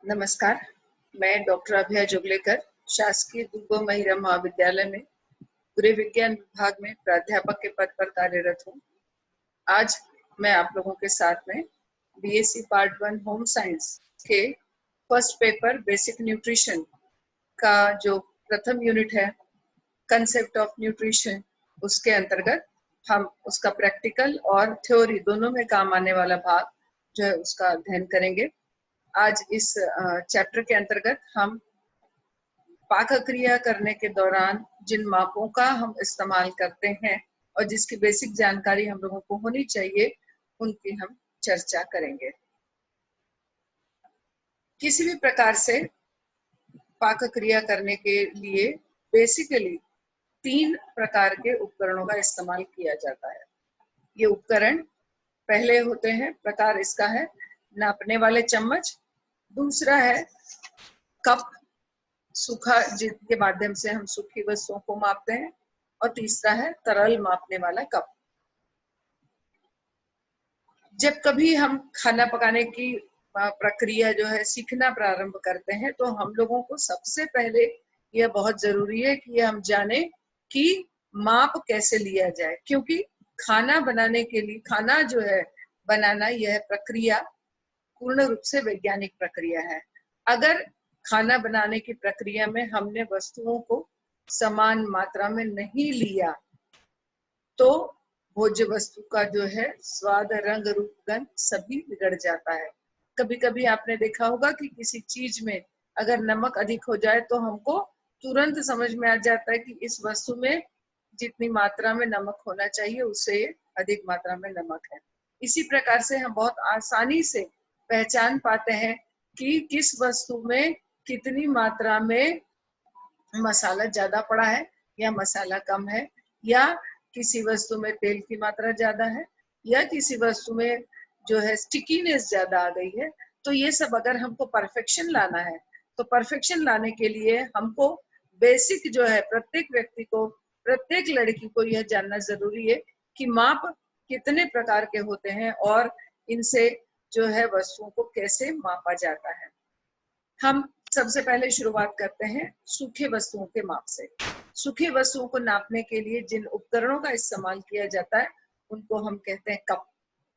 नमस्कार, मैं डॉक्टर अभय जोगलेकर शासकीय दुर्गम महिला महाविद्यालय में गृह विज्ञान विभाग में प्राध्यापक के पद पर कार्यरत हूँ। आज मैं आप लोगों के साथ में बीएससी पार्ट 1 होम साइंस के फर्स्ट पेपर बेसिक न्यूट्रिशन का जो प्रथम यूनिट है कंसेप्ट ऑफ न्यूट्रिशन, उसके अंतर्गत हम उसका प्रैक्टिकल और थ्योरी दोनों में काम आने वाला भाग जो है उसका अध्ययन करेंगे। आज इस चैप्टर के अंतर्गत हम पाक क्रिया करने के दौरान जिन मापों का हम इस्तेमाल करते हैं और जिसकी बेसिक जानकारी हम लोगों को होनी चाहिए, उनकी हम चर्चा करेंगे। किसी भी प्रकार से पाक क्रिया करने के लिए बेसिकली 3 प्रकार के उपकरणों का इस्तेमाल किया जाता है। ये उपकरण पहले होते हैं, प्रकार इसका है नापने वाले चम्मच, दूसरा है कप सूखा जिसके माध्यम से हम सूखी वस्तुओं को मापते हैं, और तीसरा है तरल मापने वाला कप। जब कभी हम खाना पकाने की प्रक्रिया जो है सीखना प्रारंभ करते हैं, तो हम लोगों को सबसे पहले यह बहुत जरूरी है कि हम जाने कि माप कैसे लिया जाए, क्योंकि खाना बनाने के लिए खाना जो है बनाना, यह प्रक्रिया पूर्ण रूप से वैज्ञानिक प्रक्रिया है। अगर खाना बनाने की प्रक्रिया में हमने वस्तुओं को समान मात्रा में नहीं लिया तो भोज्य वस्तु का जो है स्वाद, रंग, रूप, गंध सभी बिगड़ जाता है। कभी कभी आपने देखा होगा कि किसी चीज में अगर नमक अधिक हो जाए तो हमको तुरंत समझ में आ जाता है कि इस वस्तु में जितनी मात्रा में नमक होना चाहिए उससे अधिक मात्रा में नमक है। इसी प्रकार से हम बहुत आसानी से पहचान पाते हैं कि किस वस्तु में कितनी मात्रा में मसाला ज्यादा पड़ा है या मसाला कम है, या किसी वस्तु में तेल की मात्रा ज्यादा है, या किसी वस्तु में जो है स्टिकीनेस ज्यादा आ गई है। तो ये सब अगर हमको परफेक्शन लाना है, तो परफेक्शन लाने के लिए हमको बेसिक जो है प्रत्येक व्यक्ति को, प्रत्येक लड़की को यह जानना जरूरी है कि माप कितने प्रकार के होते हैं और इनसे जो है वस्तुओं को कैसे मापा जाता है। हम सबसे पहले शुरुआत करते हैं सूखे वस्तुओं के माप से। सूखे वस्तुओं को नापने के लिए जिन उपकरणों का इस्तेमाल किया जाता है उनको हम कहते हैं कप।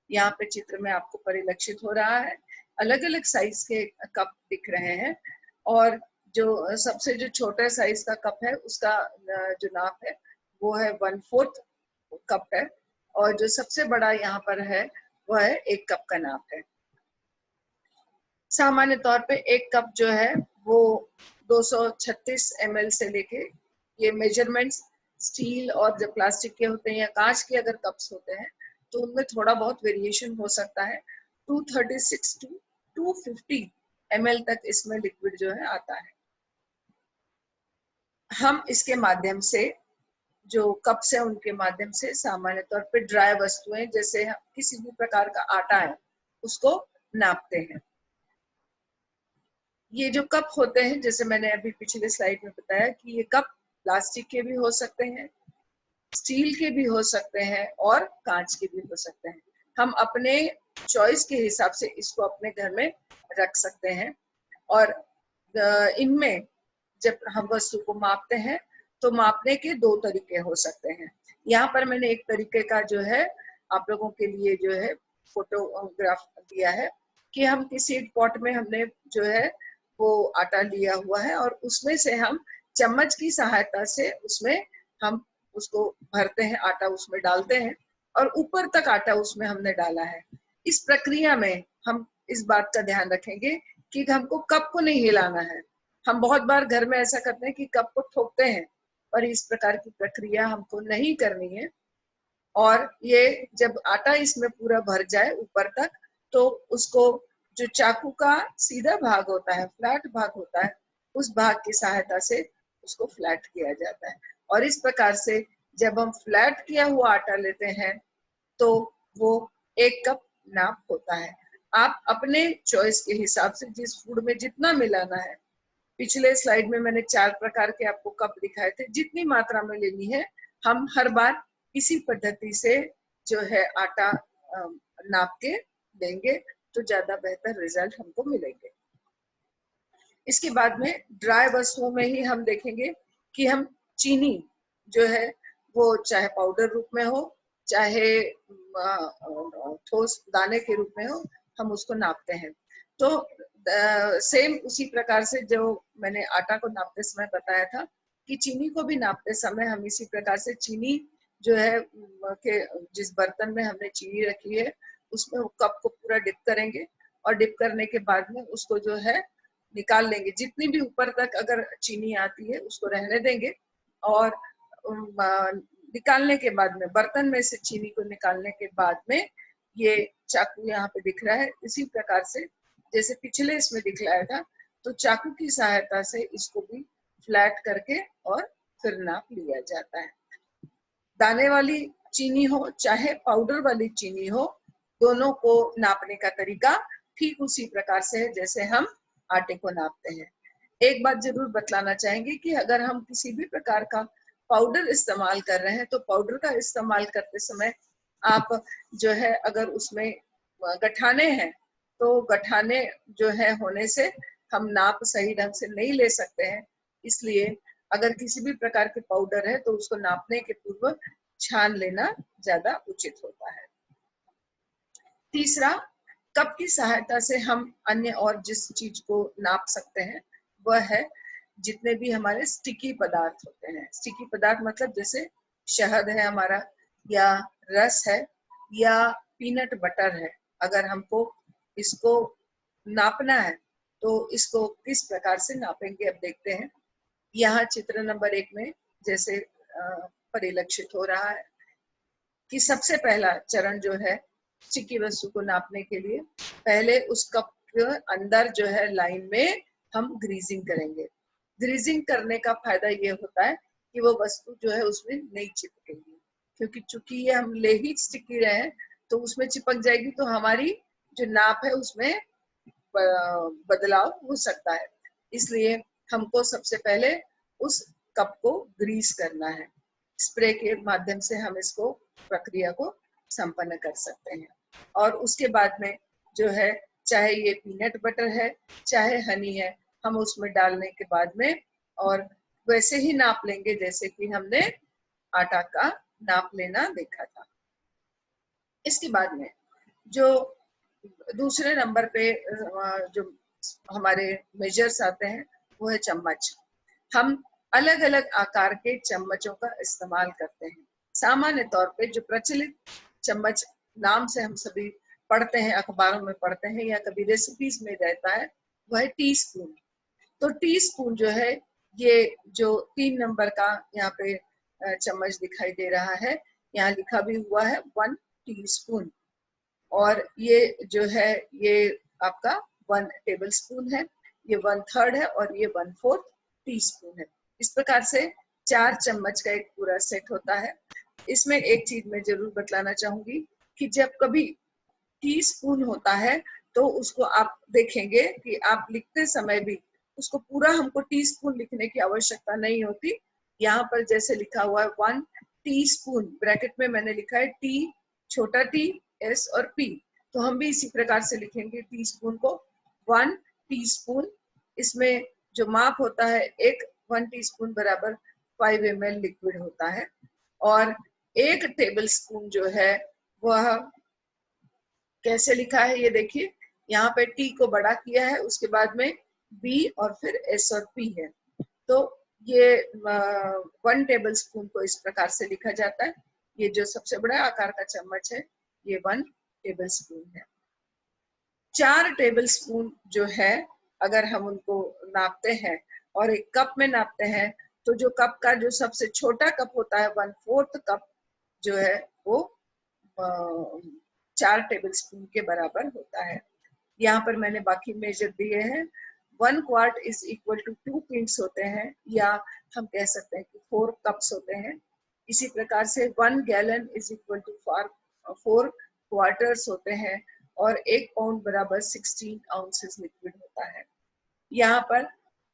यहाँ पे चित्र में आपको परिलक्षित हो रहा है, अलग अलग साइज के कप दिख रहे हैं, और जो सबसे जो छोटा साइज का कप है उसका जो नाप है वो है 1/4 कप है, और जो सबसे बड़ा यहाँ पर है वह है 1 कप का नाप है। सामान्य तौर पे 1 कप जो है वो 236 ml से लेके, ये मेजरमेंट्स स्टील और जब प्लास्टिक के होते हैं या कांच के अगर कप्स होते हैं तो उनमें थोड़ा बहुत वेरिएशन हो सकता है। 236 to 250 ml तक इसमें लिक्विड जो है आता है। हम इसके माध्यम से, जो कप्स है उनके माध्यम से सामान्य तौर पे ड्राई वस्तुएं जैसे किसी भी प्रकार का आटा है उसको नापते हैं। ये जो कप होते हैं, जैसे मैंने अभी पिछले स्लाइड में बताया कि ये कप प्लास्टिक के भी हो सकते हैं, स्टील के भी हो सकते हैं और कांच के भी हो सकते हैं। हम अपने चॉइस के हिसाब से इसको अपने घर में रख सकते हैं, और इनमें जब हम वस्तु को मापते हैं तो मापने के 2 तरीके हो सकते हैं। यहाँ पर मैंने एक तरीके का जो है आप लोगों के लिए जो है फोटोग्राफ दिया है कि हम किसी पॉट में हमने जो है वो आटा लिया हुआ है और उसमें से हम चम्मच की सहायता से उसमें हम उसको भरते हैं, आटा उसमें डालते हैं और ऊपर तक आटा उसमें हमने डाला है। इस प्रक्रिया में हम इस बात का ध्यान रखेंगे कि हमको कप को नहीं हिलाना है। हम बहुत बार घर में ऐसा करते हैं कि कप को ठोकते हैं, और इस प्रकार की प्रक्रिया हमको नहीं करनी है। और ये जब आटा इसमें पूरा भर जाए ऊपर तक, तो उसको जो चाकू का सीधा भाग होता है, फ्लैट भाग होता है, उस भाग की सहायता से उसको फ्लैट किया जाता है। और इस प्रकार से जब हम फ्लैट किया हुआ आटा लेते हैं तो वो 1 कप नाप होता है। आप अपने चॉइस के हिसाब से जिस फूड में जितना मिलाना है, पिछले स्लाइड में मैंने 4 प्रकार के आपको कप दिखाए थे, जितनी मात्रा में लेनी है हम हर बार इसी पद्धति से जो है आटा नाप के देंगे तो ज्यादा बेहतर रिजल्ट हमको मिलेंगे। इसके बाद में ड्राई वस्तुओं में ही हम देखेंगे कि हम चीनी जो है वो चाहे पाउडर रूप में हो चाहे ठोस दाने के रूप में हो, हम उसको नापते हैं। तो सेम उसी प्रकार से जो मैंने आटा को नापते समय बताया था कि चीनी को भी नापते समय हम इसी प्रकार से चीनी जो है के जिस बर्तन में हमने चीनी रखी है उसमें वो कप को पूरा डिप करेंगे और डिप करने के बाद में उसको जो है निकाल लेंगे। जितनी भी ऊपर तक अगर चीनी आती है उसको रहने देंगे और निकालने के बाद में बर्तन में से चीनी को निकालने के बाद में ये चाकू यहाँ पे दिख रहा है, इसी प्रकार से जैसे पिछले इसमें दिखलाया था, तो चाकू की सहायता से इसको भी फ्लैट करके और फिर नाप लिया जाता है। दाने वाली चीनी हो चाहे पाउडर वाली चीनी हो, दोनों को नापने का तरीका ठीक उसी प्रकार से है जैसे हम आटे को नापते हैं। एक बात जरूर बतलाना चाहेंगे कि अगर हम किसी भी प्रकार का पाउडर इस्तेमाल कर रहे हैं तो पाउडर का इस्तेमाल करते समय आप जो है अगर उसमें गठाने हैं तो गठाने जो है होने से हम नाप सही ढंग से नहीं ले सकते हैं। इसलिए अगर किसी भी प्रकार के पाउडर है तो उसको नापने के पूर्व छान लेना ज्यादा उचित होता है। तीसरा, कप की सहायता से हम अन्य और जिस चीज को नाप सकते हैं वह है जितने भी हमारे स्टिकी पदार्थ होते हैं। स्टिकी पदार्थ मतलब जैसे शहद है हमारा, या रस है, या पीनट बटर है। अगर हमको इसको नापना है तो इसको किस प्रकार से नापेंगे अब देखते हैं। यहाँ चित्र नंबर 1 में जैसे परिलक्षित हो रहा है कि सबसे पहला चरण जो है स्टिकी वस्तु को नापने के लिए पहले उस कप के अंदर जो है लाइन में हम ग्रीजिंग करेंगे। ग्रीजिंग करने का फायदा ये होता है कि वो वस्तु जो है उसमें नहीं चिपकेगी, क्योंकि चूंकि ये हम ले ही स्टिकी रहे हैं तो उसमें चिपक जाएगी तो हमारी जो नाप है उसमें बदलाव हो सकता है। इसलिए हमको सबसे पहले उस कप को ग्रीस करना है। स्प्रे के माध्यम से हम इसको प्रक्रिया को संपन्न कर सकते हैं। और उसके बाद में जो है चाहे ये पीनट बटर है चाहे हनी है, हम उसमें डालने के बाद में और वैसे ही नाप लेंगे जैसे कि हमने आटा का नाप लेना देखा था। इसके बाद में जो दूसरे नंबर पे जो हमारे मेजर्स आते हैं वो है चम्मच। हम अलग अलग आकार के चम्मचों का इस्तेमाल करते हैं। सामान्य तौर पे जो प्रचलित चम्मच नाम से हम सभी पढ़ते हैं, अखबारों में पढ़ते हैं या कभी रेसिपीज में रहता है, वह है टी स्पून। तो टी स्पून जो है ये जो 3 नंबर का यहाँ पे चम्मच दिखाई दे रहा है, यहाँ लिखा भी हुआ है 1 टीस्पून। और ये जो है ये आपका 1 टेबल स्पून है, ये 1/3 है और ये 1/4 टीस्पून है। इस प्रकार से 4 चम्मच का एक पूरा सेट होता है। इसमें एक चीज मैं जरूर बतलाना चाहूंगी कि जब कभी टीस्पून होता है तो उसको आप देखेंगे कि आप लिखते समय भी उसको पूरा हमको टीस्पून लिखने की आवश्यकता नहीं होती। यहाँ पर जैसे लिखा हुआ है 1 टीस्पून, ब्रैकेट में मैंने लिखा है टी, छोटा टी, एस और पी, तो हम भी इसी प्रकार से लिखेंगे टीस्पून को 1 टीस्पून। इसमें जो माप होता है 1 टीस्पून बराबर 5 ml लिक्विड होता है। और 1 टेबल स्पून जो है वह कैसे लिखा है ये देखिए, यहाँ पे टी को बड़ा किया है, उसके बाद में बी और फिर एस और पी है। तो ये 1 टेबल स्पून को इस प्रकार से लिखा जाता है। ये जो सबसे बड़ा आकार का चम्मच है ये 1 टेबल स्पून है। 4 टेबल स्पून जो है अगर हम उनको नापते हैं और एक कप में नापते हैं तो जो कप का जो सबसे छोटा कप होता है 1/4 कप जो है वो 4 टेबल स्पून के बराबर होता है। यहाँ पर मैंने बाकी मेजर दिए हैं। 1 quart is equal to 2 pints होते हैं, या हम कह सकते हैं कि 4 कप्स होते हैं। इसी प्रकार से 1 gallon is equal to 4 quarters होते हैं और 1 पाउंड बराबर 16 आउंसेस लिक्विड होता है। यहाँ पर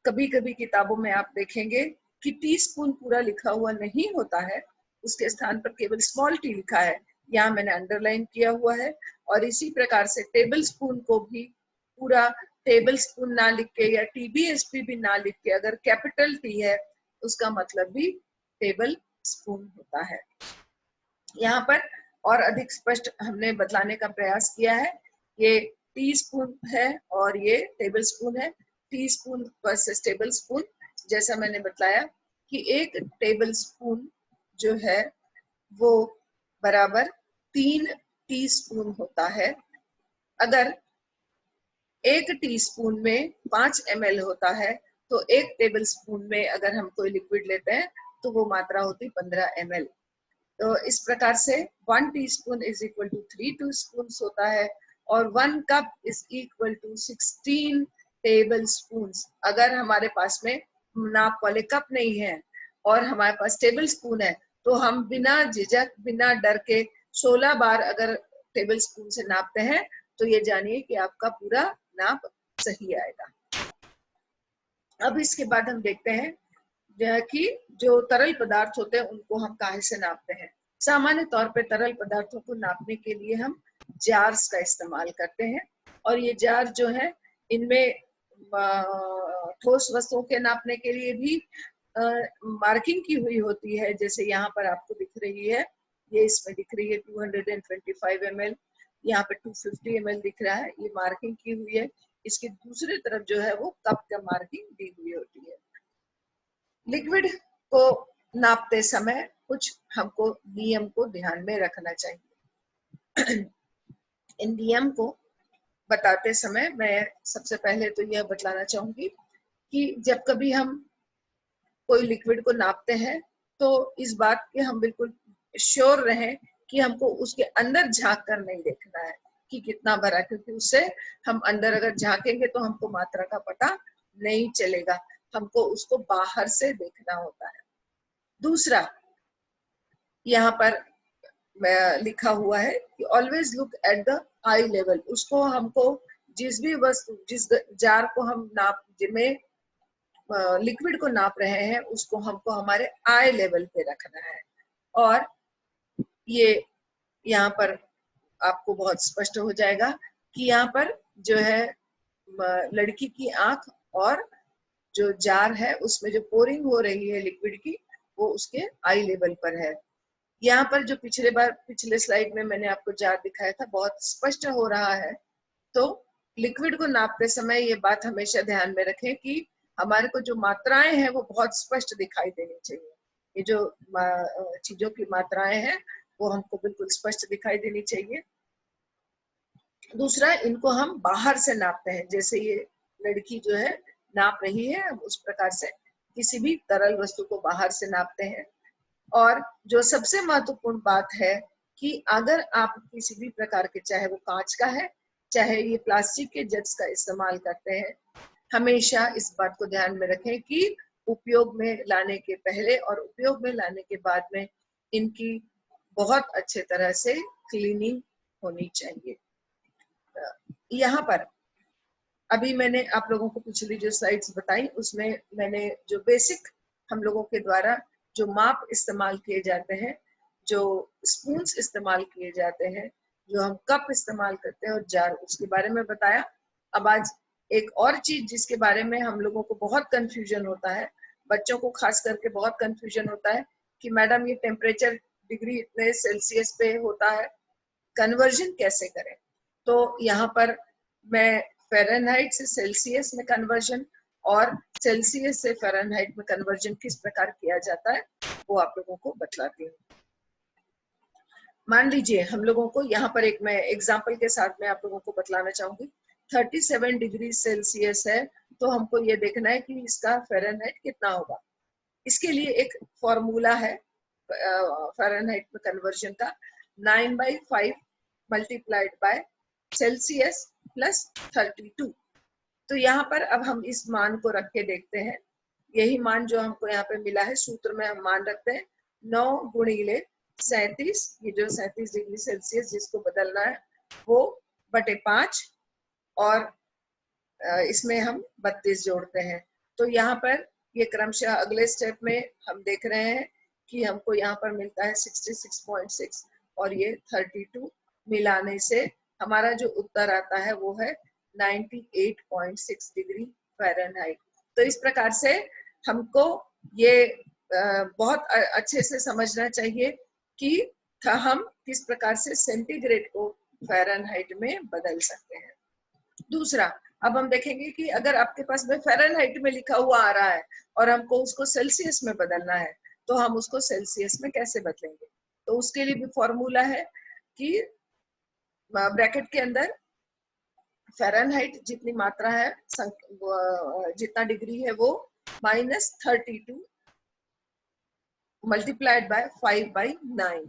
कभी कभी किताबों में आप देखेंगे कि टीस्पून पूरा लिखा हुआ नहीं होता है, उसके स्थान पर केवल स्मॉल टी लिखा है। यहाँ मैंने अंडरलाइन किया हुआ है। और इसी प्रकार से टेबल स्पून को भी पूरा टेबल स्पून ना लिख के या TBSP भी ना लिख के अगर कैपिटल T है उसका मतलब भी टेबल स्पून होता है। यहाँ पर और अधिक स्पष्ट हमने बतलाने का प्रयास किया है। ये टी स्पून है और ये टेबल स्पून है। Tea spoon versus table spoon, जैसा मैंने बताया कि एक टेबल स्पून जो है वो बराबर 3 टीस्पून होता है। अगर एक टीस्पून में 5 ml होता है तो एक टेबल स्पून में अगर हम कोई लिक्विड लेते हैं तो वो मात्रा होती 15 ml। तो इस प्रकार से 1 teaspoon is equal to 3 teaspoon होता है और 1 cup is equal to 16 tablespoon. अगर हमारे पास में नाप वाले कप नहीं है और हमारे पास टेबल स्पून है तो हम बिना झिझक बिना डर के 16 बार अगर टेबल स्पून से नापते हैं तो ये जानिए कि आपका पूरा नाप सही आएगा। अब इसके बाद हम देखते हैं कि जो तरल पदार्थ होते हैं उनको हम काहे से नापते हैं। सामान्य तौर पे तरल पदार्थों को नापने के लिए हम जार्स का इस्तेमाल करते हैं और ये जार जो है इनमें ठोस वस्तुओं के नापने के लिए भी मार्किंग की हुई होती है। जैसे यहाँ पर आपको दिख रही है, ये इसमें दिख रही है 225 ml, यहाँ पे 250 ml दिख रहा है, ये मार्किंग की हुई है। इसकी दूसरी तरफ जो है वो कप का मार्किंग दी हुई होती है। लिक्विड को नापते समय कुछ हमको नियम को ध्यान में रखना चाहिए। इन नियम को बताते समय मैं सबसे पहले तो यह बतलाना चाहूंगी कि जब कभी हम कोई लिक्विड को नापते हैं तो इस बात के हम बिल्कुल श्योर रहें कि हमको उसके अंदर झांक कर नहीं देखना है कि कितना भरा, क्योंकि उससे हम अंदर अगर झांकेंगे तो हमको मात्रा का पता नहीं चलेगा। हमको उसको बाहर से देखना होता है। दूसरा, यहाँ पर लिखा हुआ है कि always look at the I level. उसको हमको जिस भी वस्तु, जिस जार को हम नाप जिसमें लिक्विड को नाप रहे हैं उसको हमको हमारे आई लेवल पे रखना है। और ये यहाँ पर आपको बहुत स्पष्ट हो जाएगा कि यहाँ पर जो है लड़की की आंख और जो जार है उसमें जो पोरिंग हो रही है लिक्विड की वो उसके आई लेवल पर है। यहाँ पर जो पिछले स्लाइड में मैंने आपको जार दिखाया था बहुत स्पष्ट हो रहा है। तो लिक्विड को नापते समय ये बात हमेशा ध्यान में रखें कि हमारे को जो मात्राएं हैं वो बहुत स्पष्ट दिखाई देनी चाहिए। ये जो चीजों की मात्राएं हैं वो हमको बिल्कुल स्पष्ट दिखाई देनी चाहिए। दूसरा, इनको हम बाहर से नापते हैं। जैसे ये लड़की जो है नाप रही है, हम उस प्रकार से किसी भी तरल वस्तु को बाहर से नापते हैं। और जो सबसे महत्वपूर्ण बात है कि अगर आप किसी भी प्रकार के, चाहे वो कांच का है चाहे ये प्लास्टिक के जग्स का इस्तेमाल करते हैं, हमेशा इस बात को ध्यान में रखें कि उपयोग में लाने के पहले और उपयोग में लाने के बाद में इनकी बहुत अच्छे तरह से क्लीनिंग होनी चाहिए। यहाँ पर अभी मैंने आप लोगों को पिछली जो स्लाइड्स बताई उसमें मैंने जो बेसिक हम लोगों के द्वारा जो माप इस्तेमाल किए जाते हैं, जो स्पून्स इस्तेमाल किए जाते हैं, जो हम कप इस्तेमाल करते हैं और जार, उसके बारे में बताया। अब आज एक और चीज जिसके बारे में हम लोगों को बहुत कंफ्यूजन होता है, बच्चों को खास करके बहुत कंफ्यूजन होता है कि मैडम ये टेम्परेचर डिग्री इतने सेल्सियस पे होता है, कन्वर्जन कैसे करें। तो यहाँ पर मैं फ़ारेनहाइट से सेल्सियस में कन्वर्जन और सेल्सियस से फ़ारेनहाइट में कन्वर्जन किस प्रकार किया जाता है वो आप लोगों को बतलाती हूँ। मान लीजिए हम लोगों को यहाँ पर एक मैं एग्जाम्पल के साथ में आप लोगों को बतलाना चाहूंगी। 37 डिग्री सेल्सियस है तो हमको ये देखना है कि इसका फ़ारेनहाइट कितना होगा। इसके लिए एक फॉर्मूला है फ़ारेनहाइट में कन्वर्जन का, 9/5 मल्टीप्लाइड बाय सेल्सियस प्लस 32। तो यहाँ पर अब हम इस मान को रख के देखते हैं। यही मान जो हमको यहाँ पे मिला है, सूत्र में हम मान रखते हैं 9 गुणिले 37, ये जो 37 डिग्री सेल्सियस जिसको बदलना है वो बटे 5 और इसमें हम 32 जोड़ते हैं। तो यहाँ पर ये क्रमशः अगले स्टेप में हम देख रहे हैं कि हमको यहाँ पर मिलता है 66.6 और ये 32 मिलाने से हमारा जो उत्तर आता है वो है 98.6 डिग्री फ़ारेनहाइट। तो इस प्रकार से हमको ये बहुत अच्छे से समझना चाहिए कि हम किस प्रकार से सेंटीग्रेड को फ़ारेनहाइट में बदल सकते हैं। दूसरा, अब हम देखेंगे कि अगर आपके पास में फ़ारेनहाइट में लिखा हुआ आ रहा है और हमको उसको सेल्सियस में बदलना है, तो हम उसको सेल्सियस में कैसे बदलेंगे? तो उसके लिए भी फॉर्मूला है कि ब्रैकेट के अंदर फ़ारेनहाइट जितनी मात्रा है, जितना डिग्री है वो -32 मल्टीप्लाइड बाय 5/9।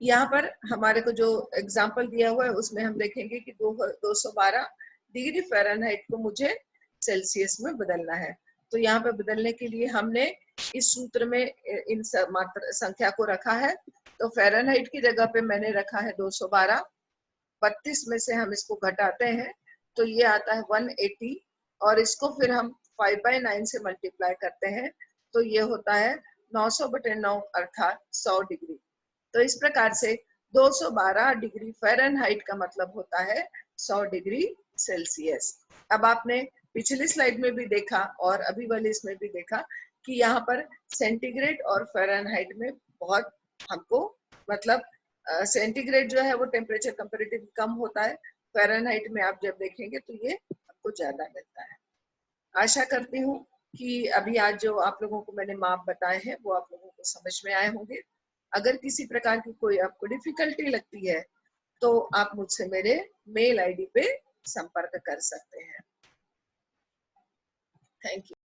यहाँ पर हमारे को जो एग्जाम्पल दिया हुआ है उसमें हम देखेंगे कि 212 डिग्री फ़ारेनहाइट को मुझे सेल्सियस में बदलना है। तो यहाँ पे बदलने के लिए हमने इस सूत्र में इन मात्रा संख्या को रखा है। तो फ़ारेनहाइट की जगह पे मैंने रखा है 212। 32 में से हम इसको घटाते हैं तो ये आता है 180 और इसको फिर हम 5/9 से मल्टीप्लाई करते हैं तो ये होता है 900/9 अर्थात 100 डिग्री। तो इस प्रकार से 212 डिग्री फ़ारेनहाइट का मतलब होता है 100 डिग्री सेल्सियस। अब आपने पिछली स्लाइड में भी देखा और अभी वाली इसमें भी देखा कि यहाँ पर सेंटीग्रेड और फ़ारेनहाइट में बहुत हमको मतलब सेंटीग्रेड जो है वो टेम्परेचर कंपैरेटिव कम होता है, फ़ारेनहाइट में आप जब देखेंगे तो ये आपको ज्यादा मिलता है। आशा करती हूँ कि अभी आज जो आप लोगों को मैंने माप बताए हैं वो आप लोगों को समझ में आए होंगे। अगर किसी प्रकार की कोई आपको डिफिकल्टी लगती है तो आप मुझसे मेरे मेल आईडी पे संपर्क कर सकते हैं। Thank you.